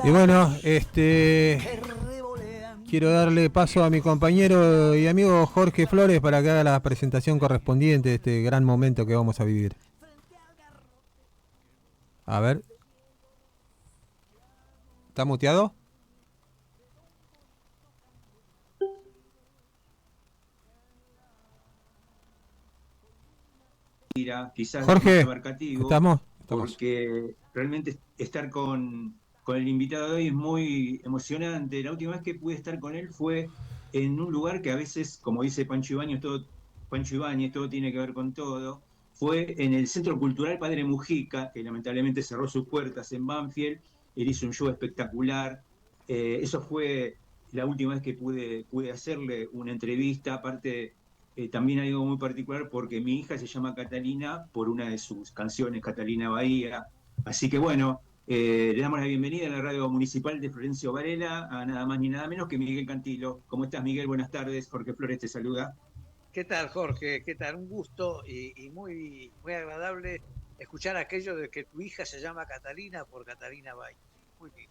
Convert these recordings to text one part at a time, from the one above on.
Y bueno, quiero darle paso a mi compañero y amigo Jorge Flores para que haga la presentación correspondiente de este gran momento que vamos a vivir. A ver. ¿Está muteado? Quizás Jorge, abarcativo, ¿estamos? porque realmente estar con el invitado de hoy es muy emocionante. La última vez que pude estar con él fue en un lugar que a veces, como dice Pancho Ibáñez, todo tiene que ver con todo. Fue en el Centro Cultural Padre Mujica, que lamentablemente cerró sus puertas en Banfield. Él hizo un show espectacular. Eso fue la última vez que pude hacerle una entrevista. Aparte, también hay algo muy particular porque mi hija se llama Catalina por una de sus canciones, Catalina Bahía. Así que bueno, le damos la bienvenida a la radio municipal de Florencio Varela, a nada más ni nada menos que Miguel Cantilo. ¿Cómo estás, Miguel? Buenas tardes. Jorge Flores te saluda. ¿Qué tal, Jorge? ¿Qué tal? Un gusto y muy, muy agradable escuchar aquello de que tu hija se llama Catalina por Catalina Bay. Muy bien.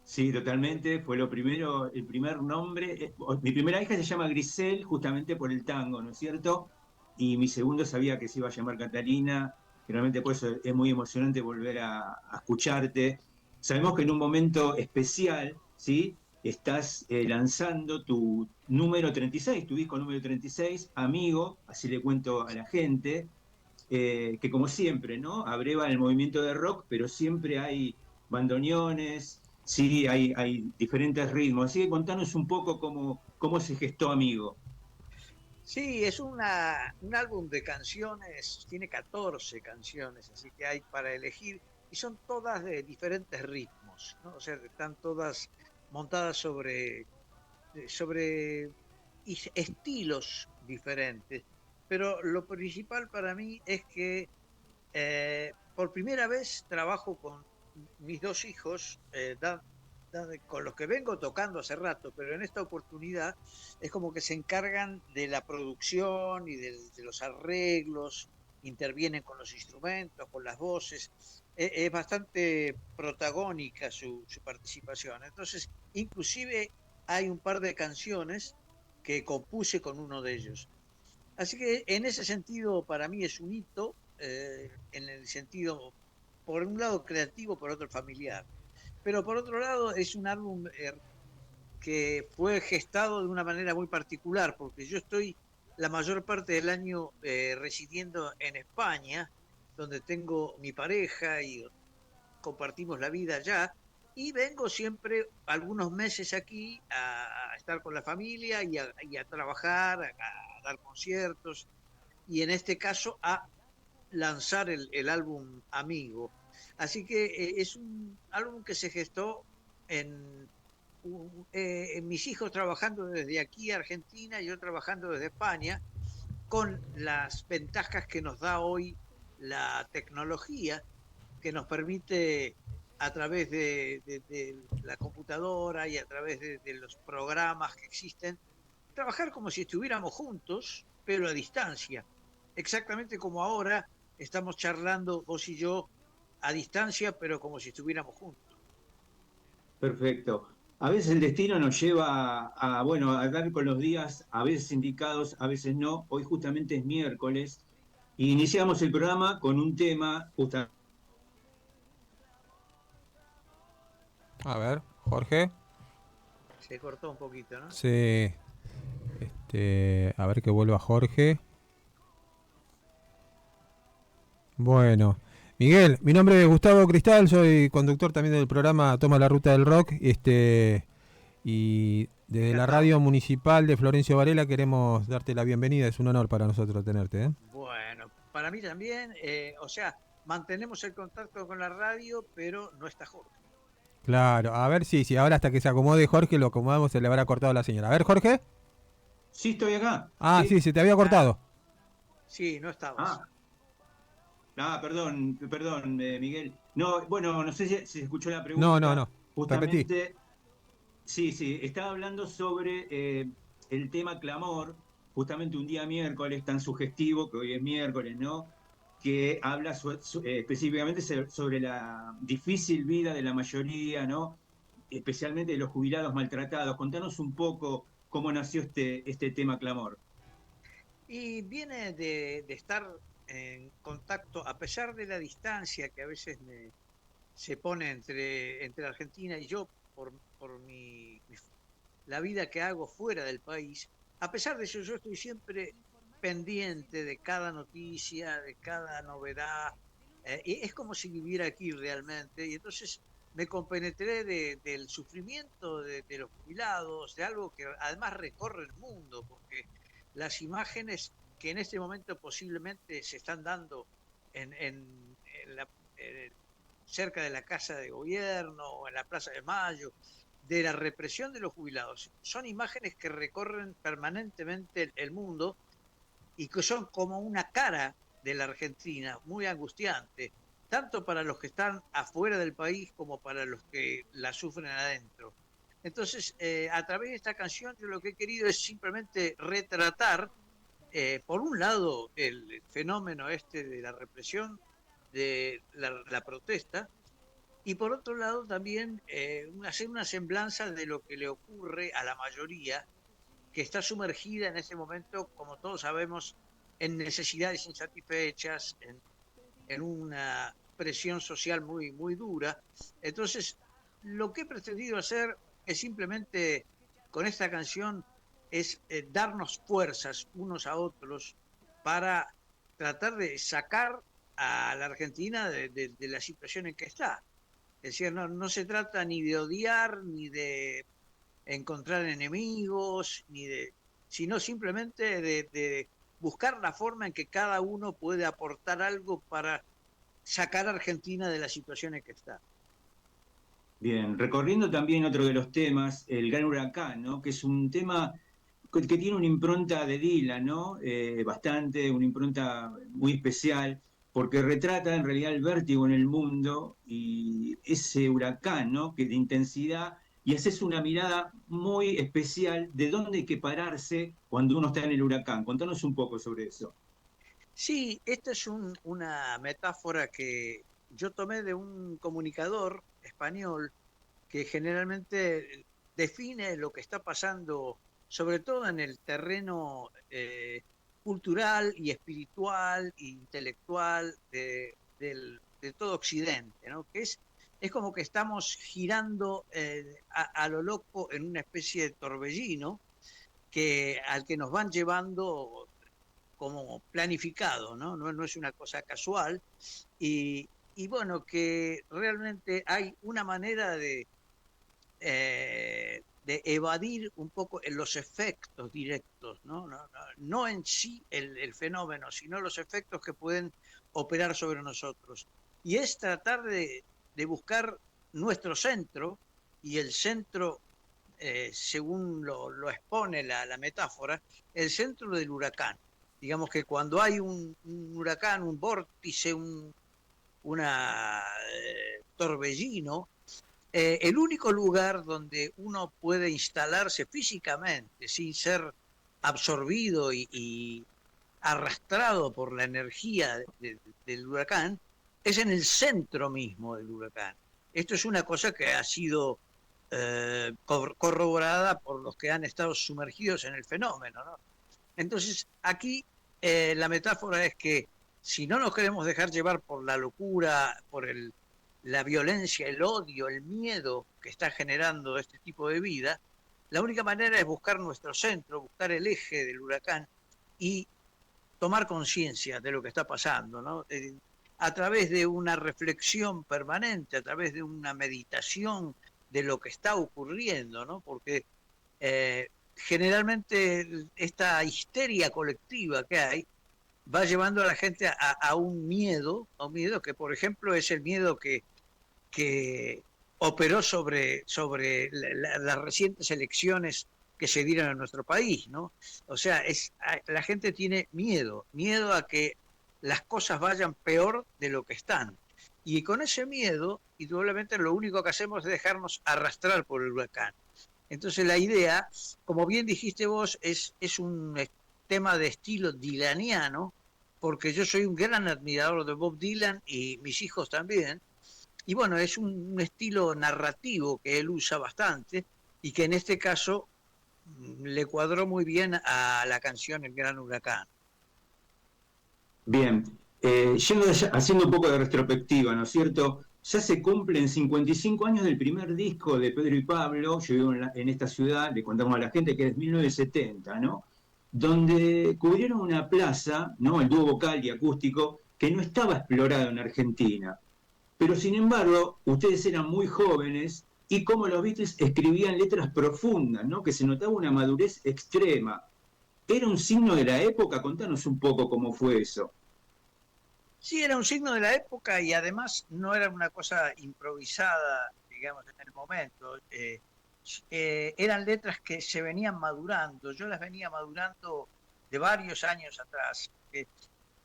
Sí, totalmente. Fue lo primero, el primer nombre. Mi primera hija se llama Grisel justamente por el tango, ¿no es cierto? Y mi segundo sabía que se iba a llamar Catalina. Y realmente por eso es muy emocionante volver a escucharte. Sabemos que en un momento especial, ¿sí? Estás lanzando tu número 36, tu disco número 36, Amigo, así le cuento a la gente, que como siempre, ¿no? Abreva el movimiento de rock, pero siempre hay bandoneones, sí, hay diferentes ritmos. Así que contanos un poco cómo se gestó Amigo. Sí, es un álbum de canciones, tiene 14 canciones, así que hay para elegir, y son todas de diferentes ritmos, ¿no? O sea, están todas montadas sobre estilos diferentes. Pero lo principal para mí es que por primera vez trabajo con mis dos hijos, con los que vengo tocando hace rato, pero en esta oportunidad es como que se encargan de la producción y de los arreglos, intervienen con los instrumentos, con las voces. Es bastante protagónica su participación. Entonces, inclusive hay un par de canciones que compuse con uno de ellos. Así que en ese sentido para mí es un hito, en el sentido, por un lado creativo, por otro familiar. Pero por otro lado es un álbum que fue gestado de una manera muy particular, porque yo estoy la mayor parte del año residiendo en España, donde tengo mi pareja y compartimos la vida allá, y vengo siempre algunos meses aquí a estar con la familia y a trabajar, a dar conciertos, y en este caso a lanzar el álbum Amigo. Así que es un álbum que se gestó en, en mis hijos trabajando desde aquí a Argentina y yo trabajando desde España, con las ventajas que nos da hoy la tecnología, que nos permite a través de la computadora y a través de los programas que existen, trabajar como si estuviéramos juntos, pero a distancia. Exactamente como ahora estamos charlando vos y yo a distancia, pero como si estuviéramos juntos. Perfecto. A veces el destino nos lleva bueno, a dar con los días, a veces indicados, a veces no. Hoy justamente es miércoles y iniciamos el programa con un tema justamente. A ver, Jorge. Se cortó un poquito, ¿no? Sí. A ver que vuelva Jorge. Bueno, Miguel, mi nombre es Gustavo Cristal, soy conductor también del programa Toma la Ruta del Rock, y desde la Encantado. radio municipal de Florencio Varela queremos darte la bienvenida, es un honor para nosotros tenerte, ¿eh? Bueno, para mí también, o sea, mantenemos el contacto con la radio, pero no está Jorge. Claro, a ver si ahora hasta que se acomode Jorge lo acomodamos, se le habrá cortado la señora. A ver, Jorge. Sí, estoy acá. Ah, sí, Sí. se te había Ah, cortado. sí, no estabas. Ah, perdón, Miguel. No, bueno, no sé si se escuchó la No, no, pregunta. no. Repetí. Justamente, sí, estaba hablando sobre el tema clamor, justamente un día miércoles tan sugestivo, que hoy es miércoles, ¿no? que habla específicamente sobre la difícil vida de la mayoría, ¿no? Especialmente de los jubilados maltratados. Contanos un poco cómo nació este tema Clamor. Y viene de estar en contacto, a pesar de la distancia que a veces se pone entre Argentina y yo por la vida que hago fuera del país. A pesar de eso, yo estoy siempre pendiente de cada noticia, de cada novedad. Y es como si viviera aquí realmente. Y entonces me compenetré del sufrimiento de los jubilados, de algo que además recorre el mundo, porque las imágenes que en este momento posiblemente se están dando en cerca de la Casa de Gobierno o en la Plaza de Mayo, de la represión de los jubilados, son imágenes que recorren permanentemente el mundo y que son como una cara de la Argentina, muy angustiante, tanto para los que están afuera del país como para los que la sufren adentro. Entonces, a través de esta canción, yo lo que he querido es simplemente retratar, por un lado, el fenómeno este de la represión, de la protesta, y por otro lado también hacer una semblanza de lo que le ocurre a la mayoría que está sumergida en este momento, como todos sabemos, en necesidades insatisfechas, en una presión social muy, muy dura. Entonces, lo que he pretendido hacer es simplemente, con esta canción, es darnos fuerzas unos a otros para tratar de sacar a la Argentina de la situación en que está. Es decir, no se trata ni de odiar, ni de encontrar enemigos, sino simplemente de buscar la forma en que cada uno puede aportar algo para sacar a Argentina de la situación en que está. Bien, recorriendo también otro de los temas, el Gran Huracán, ¿no? Que es un tema que tiene una impronta de Dylan, ¿no? Bastante, una impronta muy especial, porque retrata en realidad el vértigo en el mundo y ese huracán, ¿no? Que de intensidad, y haces una mirada muy especial de dónde hay que pararse cuando uno está en el huracán. Contanos un poco sobre eso. Sí, esta es una metáfora que yo tomé de un comunicador español que generalmente define lo que está pasando, sobre todo en el terreno cultural y espiritual e intelectual de todo Occidente, ¿no? Que es como que estamos girando a lo loco en una especie de torbellino al que nos van llevando como planificado, ¿no? No es una cosa casual. Y bueno, que realmente hay una manera de evadir un poco los efectos directos, no en sí el fenómeno, sino los efectos que pueden operar sobre nosotros. Y es tratar de buscar nuestro centro, y el centro, según lo expone la metáfora, el centro del huracán. Digamos que cuando hay un huracán, un vórtice, una torbellino, el único lugar donde uno puede instalarse físicamente sin ser absorbido y arrastrado por la energía del huracán es en el centro mismo del huracán. Esto es una cosa que ha sido corroborada por los que han estado sumergidos en el fenómeno, ¿no? Entonces, aquí la metáfora es que si no nos queremos dejar llevar por la locura, por la violencia, el odio, el miedo que está generando este tipo de vida, la única manera es buscar nuestro centro, buscar el eje del huracán y tomar conciencia de lo que está pasando, ¿no? A través de una reflexión permanente, a través de una meditación de lo que está ocurriendo, ¿no? Porque generalmente esta histeria colectiva que hay va llevando a la gente a un miedo que, por ejemplo, es el miedo que operó sobre las recientes elecciones que se dieron en nuestro país, ¿no? O sea, la gente tiene miedo a que las cosas vayan peor de lo que están. Y con ese miedo, indudablemente, lo único que hacemos es dejarnos arrastrar por el huracán. Entonces la idea, como bien dijiste vos, es un tema de estilo dilaniano, porque yo soy un gran admirador de Bob Dylan y mis hijos también. Y bueno, es un estilo narrativo que él usa bastante y que en este caso le cuadró muy bien a la canción El Gran Huracán. Bien, haciendo un poco de retrospectiva, ¿no es cierto? Ya se cumplen 55 años del primer disco de Pedro y Pablo. Yo vivo en esta ciudad, le contamos a la gente que es 1970, ¿no? Donde cubrieron una plaza, ¿no? El dúo vocal y acústico, que no estaba explorado en Argentina. Pero sin embargo, ustedes eran muy jóvenes y como los Beatles escribían letras profundas, ¿no? Que se notaba una madurez extrema. ¿Era un signo de la época? Contanos un poco cómo fue eso. Sí, era un signo de la época y además no era una cosa improvisada, digamos, en el momento. Eran letras que se venían madurando. Yo las venía madurando de varios años atrás.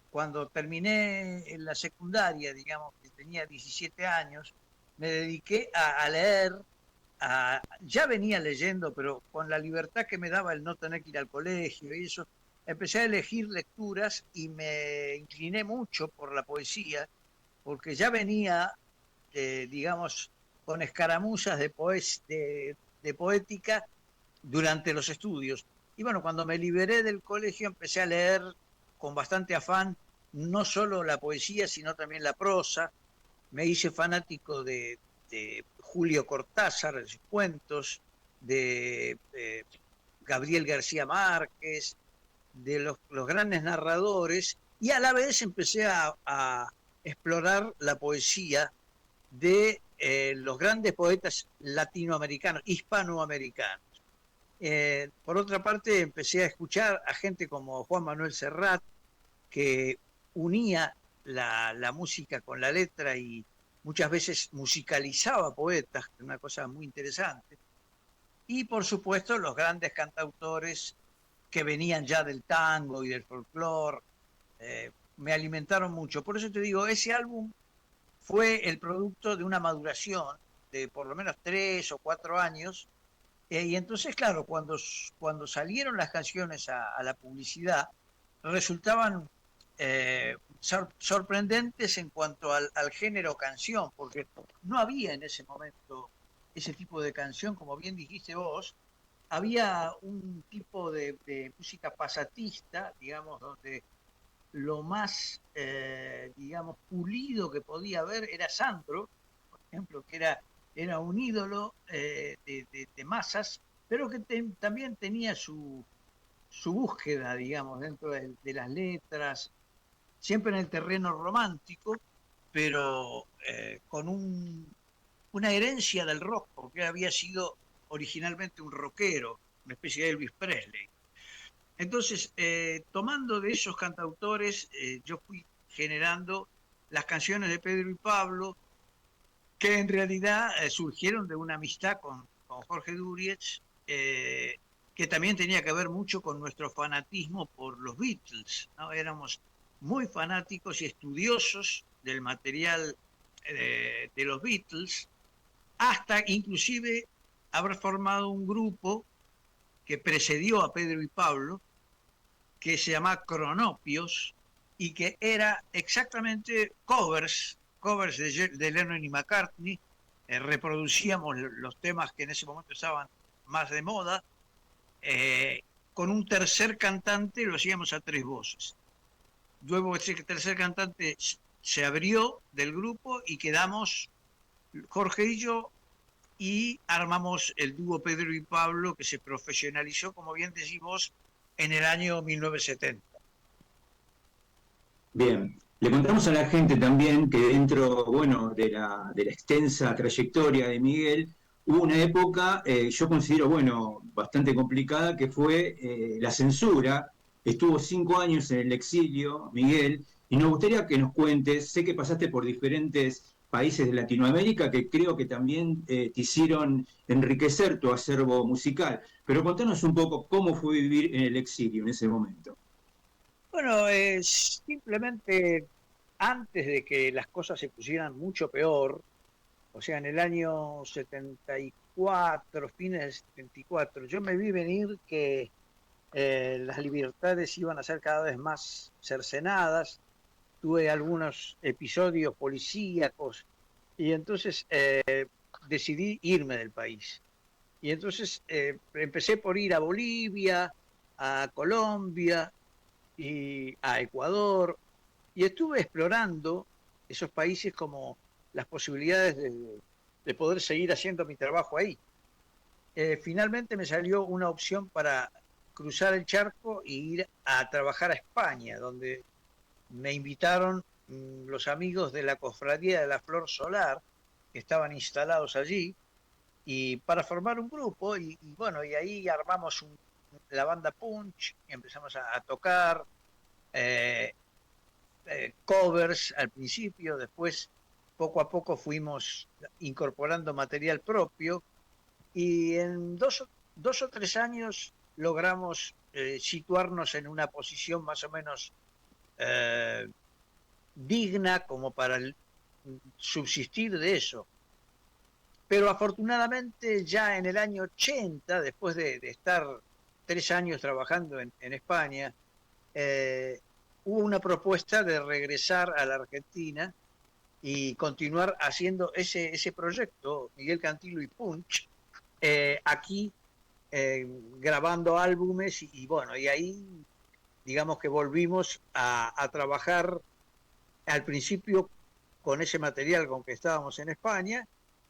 Cuando terminé en la secundaria, digamos, que tenía 17 años, me dediqué a leer. Ya venía leyendo, pero con la libertad que me daba el no tener que ir al colegio y eso, empecé a elegir lecturas y me incliné mucho por la poesía, porque ya venía, digamos, con escaramuzas de poética durante los estudios. Y bueno, cuando me liberé del colegio empecé a leer con bastante afán no solo la poesía, sino también la prosa. Me hice fanático de Julio Cortázar, de sus cuentos, de Gabriel García Márquez, de los grandes narradores, y a la vez empecé a explorar la poesía de los grandes poetas latinoamericanos, hispanoamericanos. Por otra parte, empecé a escuchar a gente como Juan Manuel Serrat, que unía la música con la letra y muchas veces musicalizaba poetas, una cosa muy interesante. Y por supuesto los grandes cantautores que venían ya del tango y del folclore, me alimentaron mucho. Por eso te digo, ese álbum fue el producto de una maduración de por lo menos 3 o 4 años. Y entonces, claro, cuando salieron las canciones a la publicidad, resultaban sorprendentes en cuanto al género canción, porque no había en ese momento ese tipo de canción, como bien dijiste vos. Había un tipo de música pasatista, digamos, donde lo más, digamos, pulido que podía haber era Sandro, por ejemplo, que era un ídolo de masas, pero que también tenía su búsqueda, digamos, dentro de las letras, siempre en el terreno romántico, pero con una herencia del rock, porque había sido originalmente un rockero, una especie de Elvis Presley. Entonces, tomando de esos cantautores, yo fui generando las canciones de Pedro y Pablo, que en realidad surgieron de una amistad con Jorge Duriez, que también tenía que ver mucho con nuestro fanatismo por los Beatles, ¿no? Éramos muy fanáticos y estudiosos del material de los Beatles, hasta inclusive haber formado un grupo que precedió a Pedro y Pablo, que se llama Cronopios, y que era exactamente covers de Lennon y McCartney. Reproducíamos los temas que en ese momento estaban más de moda. Con un tercer cantante lo hacíamos a 3 voces. Luego ese tercer cantante se abrió del grupo y quedamos Jorge y yo, y armamos el dúo Pedro y Pablo, que se profesionalizó, como bien decimos, en el año 1970. Bien, le contamos a la gente también que dentro, bueno, de la extensa trayectoria de Miguel, hubo una época, yo considero, bueno, bastante complicada, que fue la censura. Estuvo 5 años en el exilio, Miguel, y nos gustaría que nos cuentes, sé que pasaste por diferentes países de Latinoamérica que creo que también te hicieron enriquecer tu acervo musical, pero contanos un poco cómo fue vivir en el exilio en ese momento. Bueno, simplemente antes de que las cosas se pusieran mucho peor, o sea, en el año 74, fines del 74, yo me vi venir que las libertades iban a ser cada vez más cercenadas, tuve algunos episodios policíacos y entonces decidí irme del país. Y entonces empecé por ir a Bolivia, a Colombia y a Ecuador, y estuve explorando esos países como las posibilidades de poder seguir haciendo mi trabajo ahí. Finalmente me salió una opción para cruzar el charco e ir a trabajar a España, donde me invitaron los amigos de la Cofradía de la Flor Solar, que estaban instalados allí, y para formar un grupo, y bueno, y ahí armamos la banda Punch, y empezamos a tocar eh, covers al principio, después poco a poco fuimos incorporando material propio, y en 2 o 3 años logramos situarnos en una posición más o menos eh, digna como para subsistir de eso. Pero afortunadamente ya en el año 80, después de estar 3 años trabajando en España, eh, hubo una propuesta de regresar a la Argentina y continuar haciendo ese proyecto, Miguel Cantilo y Punch, aquí grabando álbumes y bueno, y ahí digamos que volvimos a trabajar al principio con ese material con que estábamos en España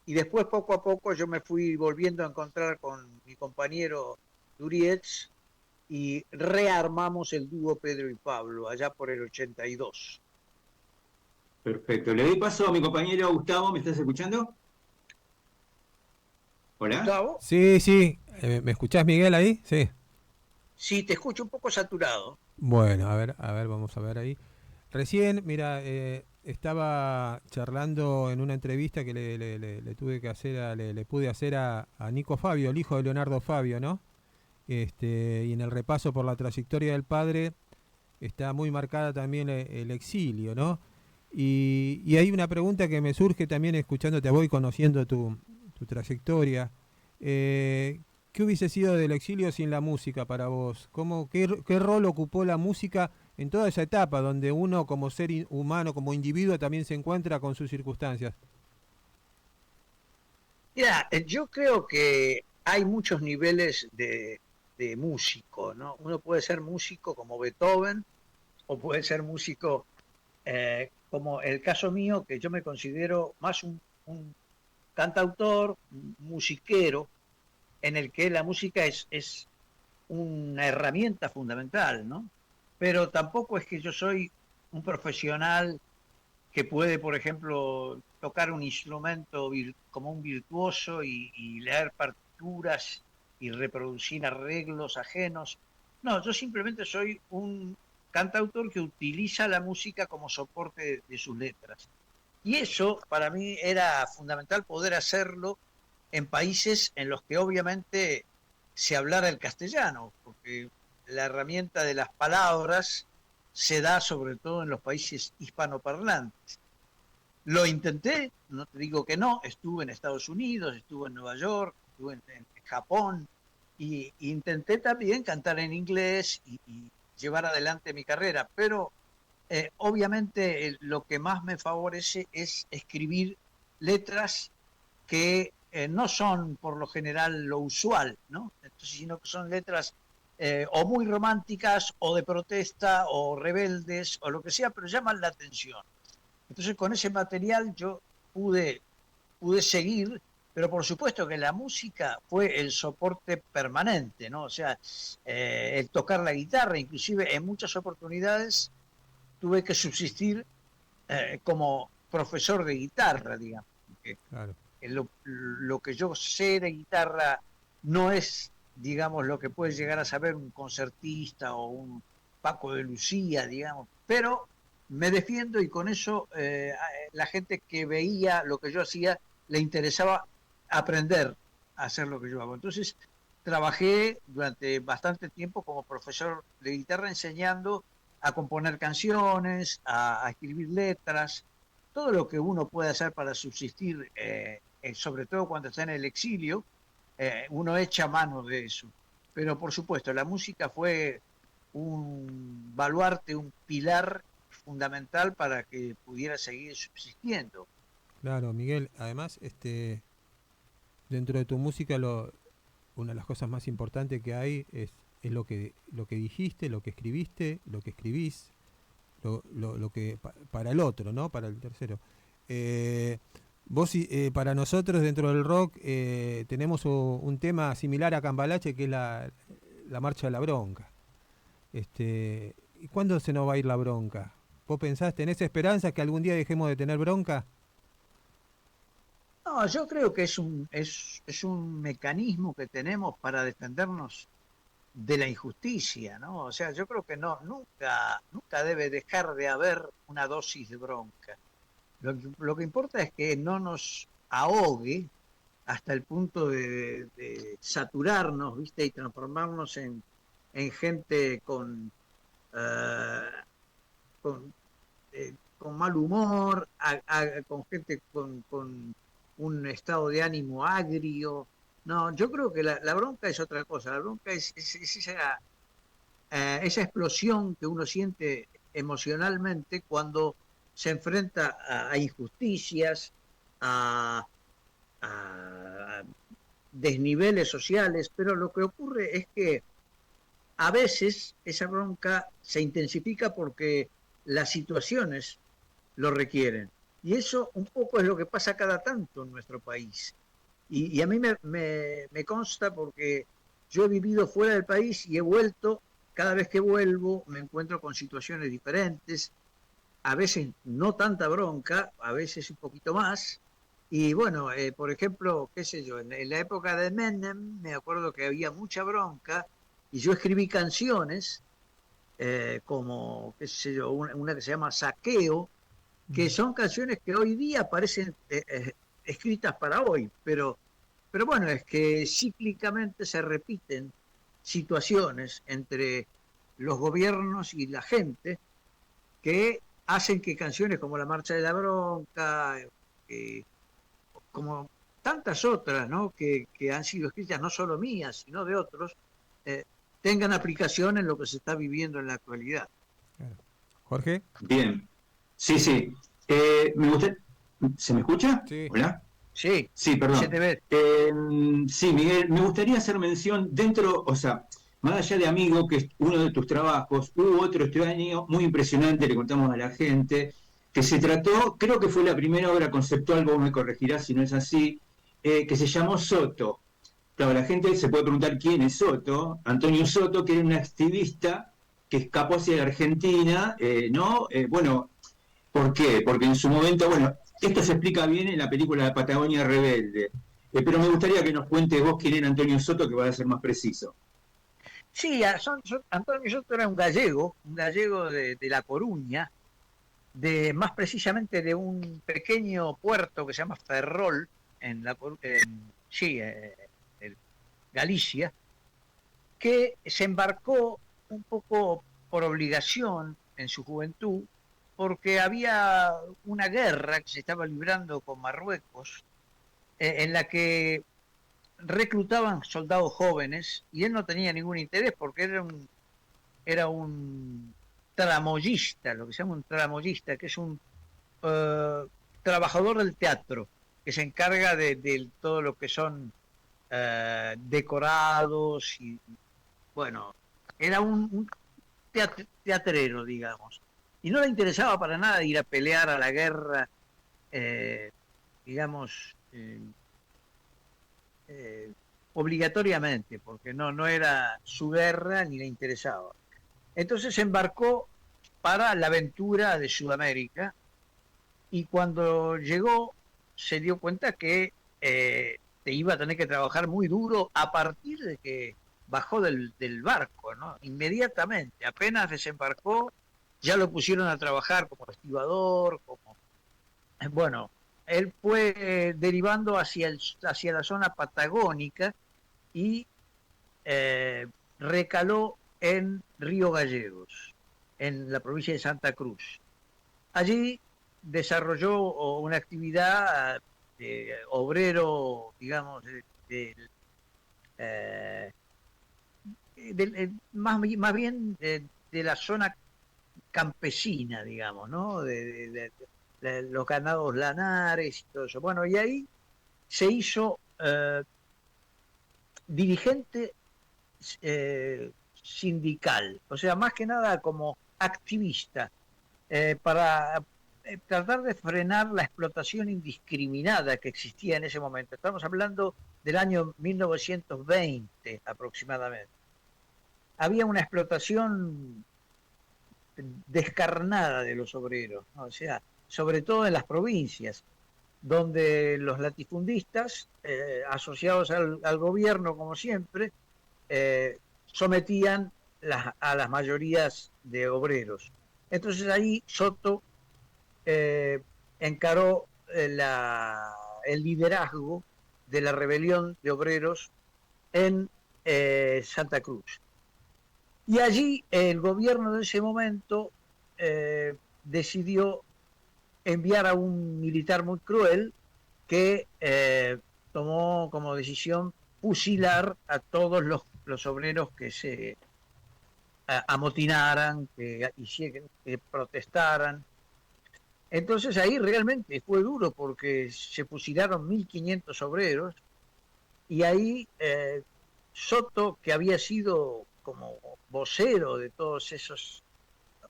y después poco a poco yo me fui volviendo a encontrar con mi compañero Durietz y rearmamos el dúo Pedro y Pablo allá por el 82. Perfecto. Le doy paso a mi compañero Gustavo. ¿Me estás escuchando? Hola. Gustavo, Sí, sí. ¿Me escuchás, Miguel, ahí? Sí. sí, te escucho un poco saturado. Bueno, a ver, vamos a ver ahí. Recién, mira, estaba charlando en una entrevista que le tuve que hacer, le pude hacer a Nico Fabio, el hijo de Leonardo Fabio, ¿no? Y en el repaso por la trayectoria del padre está muy marcada también el exilio, ¿no? Y hay una pregunta que me surge también escuchándote, voy conociendo tu trayectoria. ¿Qué hubiese sido del exilio sin la música para vos? ¿Qué rol ocupó la música en toda esa etapa donde uno como ser humano, como individuo, también se encuentra con sus circunstancias? Mira, yo creo que hay muchos niveles de músico, ¿no? Uno puede ser músico como Beethoven o puede ser músico como el caso mío, que yo me considero más un cantautor, un musiquero, en el que la música es una herramienta fundamental, ¿no? Pero tampoco es que yo soy un profesional que puede, por ejemplo, tocar un instrumento como un virtuoso y leer partituras y reproducir arreglos ajenos. No, yo simplemente soy un cantautor que utiliza la música como soporte de sus letras. Y eso para mí era fundamental poder hacerlo en países en los que obviamente se hablara el castellano, porque la herramienta de las palabras se da sobre todo en los países hispanoparlantes. Lo intenté, no te digo que no, estuve en Estados Unidos, estuve en Nueva York, estuve en Japón, y intenté también cantar en inglés y llevar adelante mi carrera, pero obviamente lo que más me favorece es escribir letras que no son por lo general lo usual, ¿no? Entonces, sino que son letras o muy románticas o de protesta o rebeldes o lo que sea, pero llaman la atención. Entonces con ese material yo pude seguir, pero por supuesto que la música fue el soporte permanente, ¿no? O sea, el tocar la guitarra, inclusive en muchas oportunidades tuve que subsistir como profesor de guitarra, digamos. Porque Claro. lo que yo sé de guitarra no es, digamos, lo que puede llegar a saber un concertista o un Paco de Lucía, digamos, pero me defiendo y con eso la gente que veía lo que yo hacía le interesaba aprender a hacer lo que yo hago. Entonces, trabajé durante bastante tiempo como profesor de guitarra enseñando a componer canciones, a escribir letras, todo lo que uno puede hacer para subsistir, sobre todo cuando está en el exilio, uno echa mano de eso. pero por supuesto, la música fue un baluarte, un pilar fundamental para que pudiera seguir subsistiendo. Claro, Miguel, además, dentro de tu música, una de las cosas más importantes que hay es lo que dijiste, lo que escribiste, lo que escribís, lo que para el otro, ¿no? Para el tercero. Vos, para nosotros dentro del rock, tenemos un tema similar a Cambalache, que es la marcha de la bronca. ¿Y cuándo se nos va a ir la bronca? ¿Vos pensás, tenés esperanza que algún día dejemos de tener bronca? No, yo creo que es un mecanismo que tenemos para defendernos de la injusticia, ¿no? O sea, yo creo que nunca debe dejar de haber una dosis de bronca. Lo que importa es que no nos ahogue hasta el punto de saturarnos, ¿viste? Y transformarnos en gente eh, con, con mal humor, con gente con un estado de ánimo agrio. No, yo creo que la bronca es otra cosa. La bronca es esa explosión que uno siente emocionalmente cuando se enfrenta a injusticias, a, a desniveles sociales, pero lo que ocurre es que a veces esa bronca se intensifica porque las situaciones lo requieren. Y eso un poco es lo que pasa cada tanto en nuestro país. Y a mí me consta porque yo he vivido fuera del país y he vuelto, cada vez que vuelvo me encuentro con situaciones diferentes, a veces no tanta bronca, a veces un poquito más. Y bueno, por ejemplo, qué sé yo, en la época de Menem me acuerdo que había mucha bronca y yo escribí canciones como, qué sé yo, una que se llama Saqueo, que son canciones que hoy día parecen escritas para hoy, pero bueno, es que cíclicamente se repiten situaciones entre los gobiernos y la gente que hacen que canciones como La Marcha de la Bronca, eh, como tantas otras, ¿no? Que han sido escritas no solo mías, sino de otros, eh, tengan aplicación en lo que se está viviendo en la actualidad. Claro. Jorge. Bien. Sí, sí. Me gusta... ¿Se me escucha? Sí. Hola. Sí, Sí, se perdón. te ve. Sí, Miguel, me gustaría hacer mención dentro, o sea, más allá de Amigo, que es uno de tus trabajos, hubo otro este año muy impresionante, le contamos a la gente, que se trató, creo que fue la primera obra conceptual, vos me corregirás si no es así, que se llamó Soto. Claro, la gente se puede preguntar quién es Soto. Antonio Soto, que era un activista que escapó hacia la Argentina, ¿no? Bueno, ¿por qué? Porque en su momento, bueno, esto se explica bien en la película de Patagonia Rebelde, pero me gustaría que nos cuentes vos quién era Antonio Soto, que va a ser más preciso. Sí, Antonio Soto era un gallego de La Coruña, más precisamente de un pequeño puerto que se llama Ferrol, sí, en Galicia, que se embarcó un poco por obligación en su juventud, porque había una guerra que se estaba librando con Marruecos, en la que reclutaban soldados jóvenes y él no tenía ningún interés porque era un tramoyista, lo que se llama un tramoyista, que es un eh, trabajador del teatro, que se encarga de todo lo que son decorados y, bueno, era un teatrero, digamos. Y no le interesaba para nada ir a pelear a la guerra, eh, digamos, eh, obligatoriamente, porque no era su guerra ni le interesaba. Entonces se embarcó para la aventura de Sudamérica y cuando llegó se dio cuenta que te iba a tener que trabajar muy duro a partir de que bajó del barco, ¿no? Inmediatamente, apenas desembarcó, ya lo pusieron a trabajar como estibador, como... Bueno, él fue derivando hacia la zona patagónica y eh, recaló en Río Gallegos, en la provincia de Santa Cruz. Allí desarrolló una actividad obrero, digamos, de, eh, más bien de la zona campesina, digamos, ¿no? De los ganados lanares y todo eso. Bueno, y ahí se hizo dirigente sindical, o sea, más que nada como activista, para tratar de frenar la explotación indiscriminada que existía en ese momento. Estamos hablando del año 1920 aproximadamente. Había una explotación descarnada de los obreros, ¿no? O sea, sobre todo en las provincias, donde los latifundistas, asociados al gobierno como siempre, sometían a las mayorías de obreros. Entonces ahí Soto encaró el liderazgo de la rebelión de obreros en Santa Cruz. Y allí el gobierno de ese momento decidió enviar a un militar muy cruel que tomó como decisión fusilar a todos los obreros que se amotinaran, que protestaran. Entonces ahí realmente fue duro porque se fusilaron 1.500 obreros y ahí Soto, que había sido como vocero de todos esos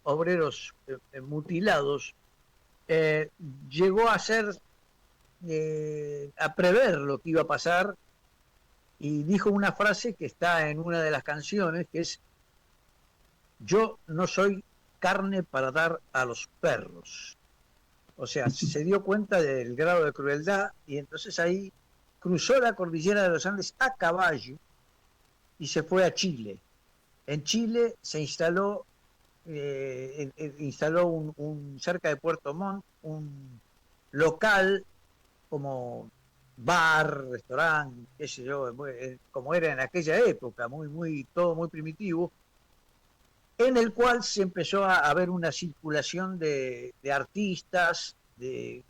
obreros mutilados, llegó a a prever lo que iba a pasar y dijo una frase que está en una de las canciones, que es: yo no soy carne para dar a los perros. O sea, se dio cuenta del grado de crueldad y entonces ahí cruzó la cordillera de los Andes a caballo y se fue a Chile. En Chile se instaló cerca de Puerto Montt un local como bar, restaurante, qué sé yo, como era en aquella época, todo muy primitivo, en el cual se empezó a ver una circulación de artistas, de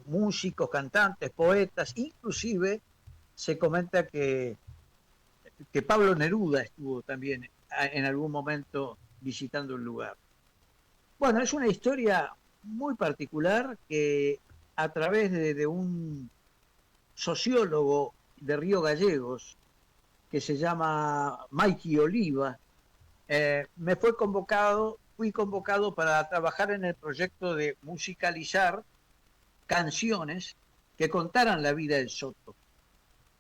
músicos, cantantes, poetas, inclusive se comenta que Pablo Neruda estuvo también en algún momento visitando el lugar. Bueno, es una historia muy particular que a través de un sociólogo de Río Gallegos que se llama Mikey Oliva, fui convocado para trabajar en el proyecto de musicalizar canciones que contaran la vida del Soto.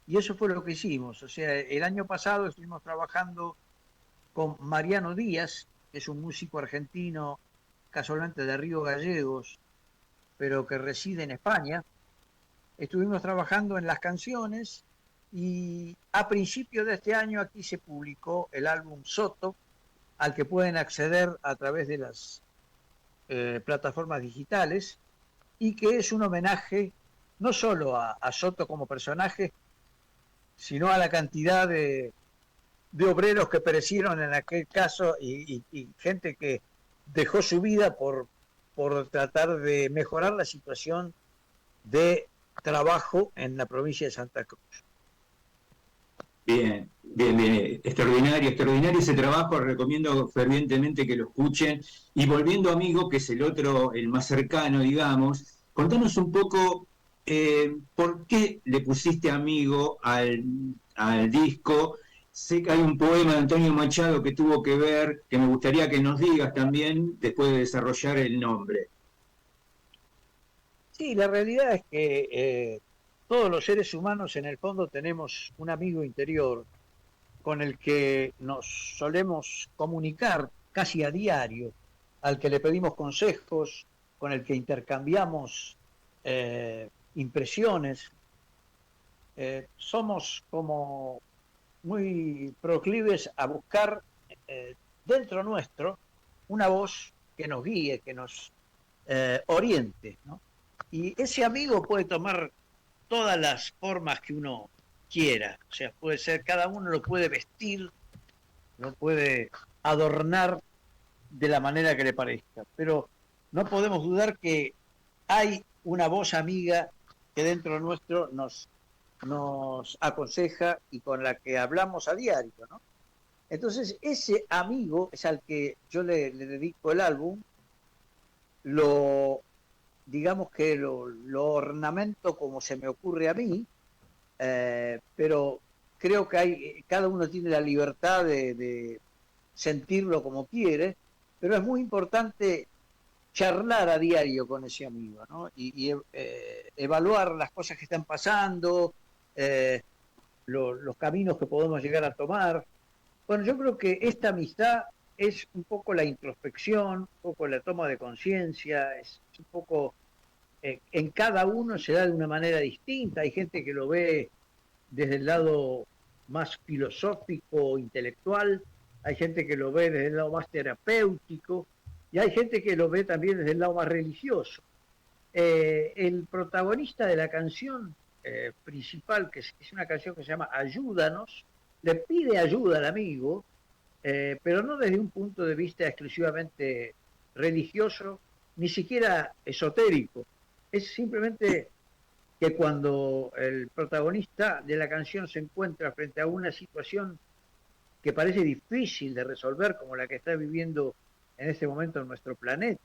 Y eso fue lo que hicimos. O sea, el año pasado estuvimos trabajando con Mariano Díaz, que es un músico argentino casualmente de Río Gallegos, pero que reside en España. Estuvimos trabajando en las canciones y a principios de este año aquí se publicó el álbum Soto, al que pueden acceder a través de las plataformas digitales, y que es un homenaje no solo a Soto como personaje, sino a la cantidad de obreros que perecieron en aquel caso y gente que dejó su vida por tratar de mejorar la situación de trabajo en la provincia de Santa Cruz. Bien, bien, bien, extraordinario, extraordinario ese trabajo, recomiendo fervientemente que lo escuchen. Y volviendo a Amigo, que es el otro, el más cercano, digamos, contanos un poco por qué le pusiste Amigo al disco. Sé que hay un poema de Antonio Machado que tuvo que ver, que me gustaría que nos digas también, después de desarrollar el nombre. Sí, la realidad es que todos los seres humanos en el fondo tenemos un amigo interior con el que nos solemos comunicar casi a diario, al que le pedimos consejos, con el que intercambiamos impresiones. Somos como muy proclives a buscar dentro nuestro una voz que nos guíe, que nos oriente, ¿no? Y ese amigo puede tomar todas las formas que uno quiera, o sea, puede ser, cada uno lo puede vestir, lo puede adornar de la manera que le parezca, pero no podemos dudar que hay una voz amiga que dentro nuestro nos aconseja y con la que hablamos a diario, ¿no? Entonces, ese amigo es al que yo le dedico el álbum, lo, digamos que lo ornamento como se me ocurre a mí, pero creo que cada uno tiene la libertad de sentirlo como quiere, pero es muy importante charlar a diario con ese amigo, ¿no? Evaluar las cosas que están pasando, eh, los caminos que podemos llegar a tomar. Bueno, yo creo que esta amistad es un poco la introspección, un poco la toma de conciencia, es un poco, en cada uno se da de una manera distinta. Hay gente que lo ve desde el lado más filosófico, intelectual, hay gente que lo ve desde el lado más terapéutico y hay gente que lo ve también desde el lado más religioso. El protagonista de la canción principal, que es una canción que se llama Ayúdanos, le pide ayuda al amigo, pero no desde un punto de vista exclusivamente religioso, ni siquiera esotérico. Es simplemente que cuando el protagonista de la canción se encuentra frente a una situación que parece difícil de resolver, como la que está viviendo en este momento en nuestro planeta,